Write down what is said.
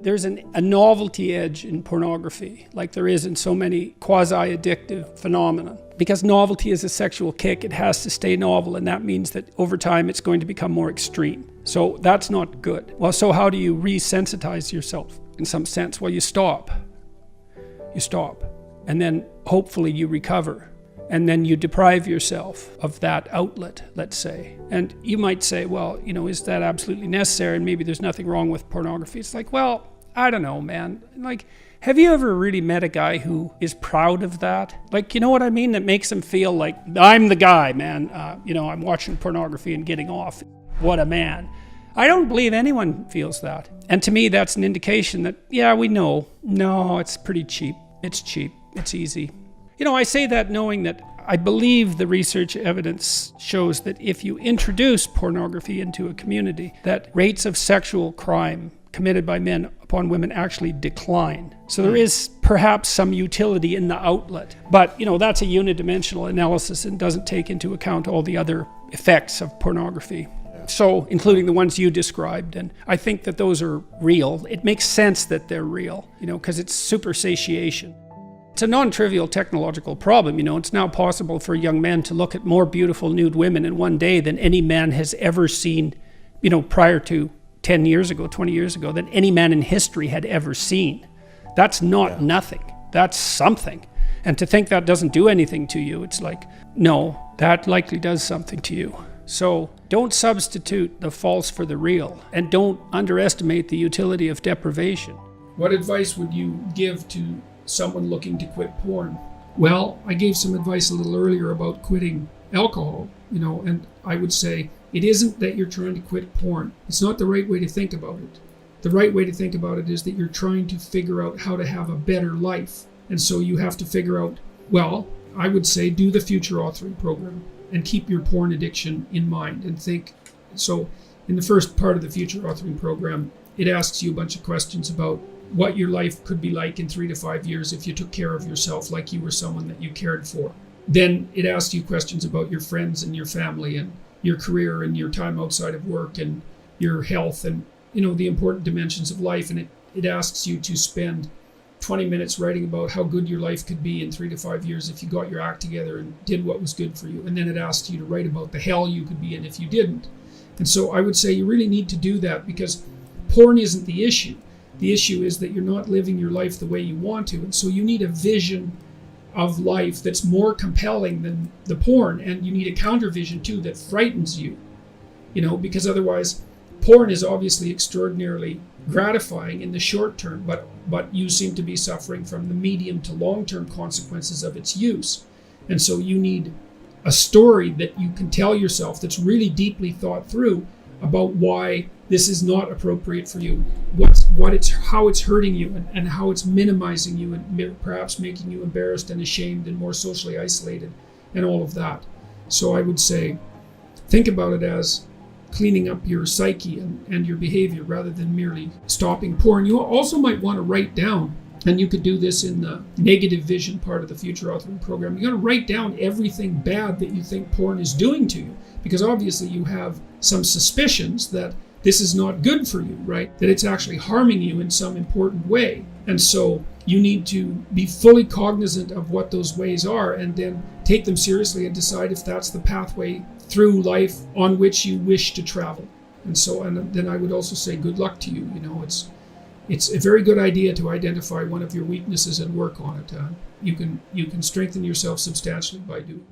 there's a novelty edge in pornography, like there is in so many quasi-addictive phenomena. Because novelty is a sexual kick, it has to stay novel, and that means that over time it's going to become more extreme. So that's not good. Well, so how do you resensitize yourself in some sense? Well, you stop. You stop. And then hopefully you recover. And then you deprive yourself of that outlet, let's say. And you might say, well, is that absolutely necessary? And maybe there's nothing wrong with pornography. It's like, well, I don't know, man. Like, have you ever really met a guy who is proud of that? Like, you know what I mean? That makes him feel like, I'm the guy, man. I'm watching pornography and getting off. What a man. I don't believe anyone feels that. And to me, that's an indication that, yeah, we know. No, it's pretty cheap. It's cheap. It's easy. I say that knowing that I believe the research evidence shows that if you introduce pornography into a community, that rates of sexual crime committed by men upon women actually decline. So there is perhaps some utility in the outlet. But, that's a unidimensional analysis and doesn't take into account all the other effects of pornography. So, including the ones you described. And I think that those are real. It makes sense that they're real, because it's super satiation. It's a non-trivial technological problem. It's now possible for young men to look at more beautiful nude women in one day than any man has ever seen, prior to 10 years ago, 20 years ago, than any man in history had ever seen. That's not nothing. That's something. And to think that doesn't do anything to you, it's like, no, that likely does something to you. So don't substitute the false for the real, and don't underestimate the utility of deprivation. What advice would you give to someone looking to quit porn? Well, I gave some advice a little earlier about quitting alcohol, and I would say it isn't that you're trying to quit porn. It's not the right way to think about it. The right way to think about it is that you're trying to figure out how to have a better life. And so you have to figure out, well, I would say do the future authoring program and keep your porn addiction in mind and think. So in the first part of the future authoring program, it asks you a bunch of questions about what your life could be like in 3 to 5 years if you took care of yourself like you were someone that you cared for. Then it asks you questions about your friends and your family and your career and your time outside of work and your health and, the important dimensions of life. And it asks you to spend 20 minutes writing about how good your life could be in 3 to 5 years if you got your act together and did what was good for you. And then it asks you to write about the hell you could be in if you didn't. And so I would say you really need to do that, because porn isn't the issue. The issue is that you're not living your life the way you want to. And so you need a vision of life that's more compelling than the porn. And you need a counter vision too that frightens you, because otherwise porn is obviously extraordinarily gratifying in the short term, but you seem to be suffering from the medium to long-term consequences of its use. And so you need a story that you can tell yourself that's really deeply thought through about why this is not appropriate for you, how it's hurting you, and how it's minimizing you and perhaps making you embarrassed and ashamed and more socially isolated and all of that. So I would say think about it as cleaning up your psyche and your behavior rather than merely stopping porn. You also might want to write down, and you could do this in the negative vision part of the future authoring program. You got to write down everything bad that you think porn is doing to you, because obviously you have some suspicions that this is not good for you, right? That it's actually harming you in some important way. And so you need to be fully cognizant of what those ways are and then take them seriously and decide if that's the pathway through life on which you wish to travel. And then I would also say good luck to you. It's a very good idea to identify one of your weaknesses and work on it. You can strengthen yourself substantially by doing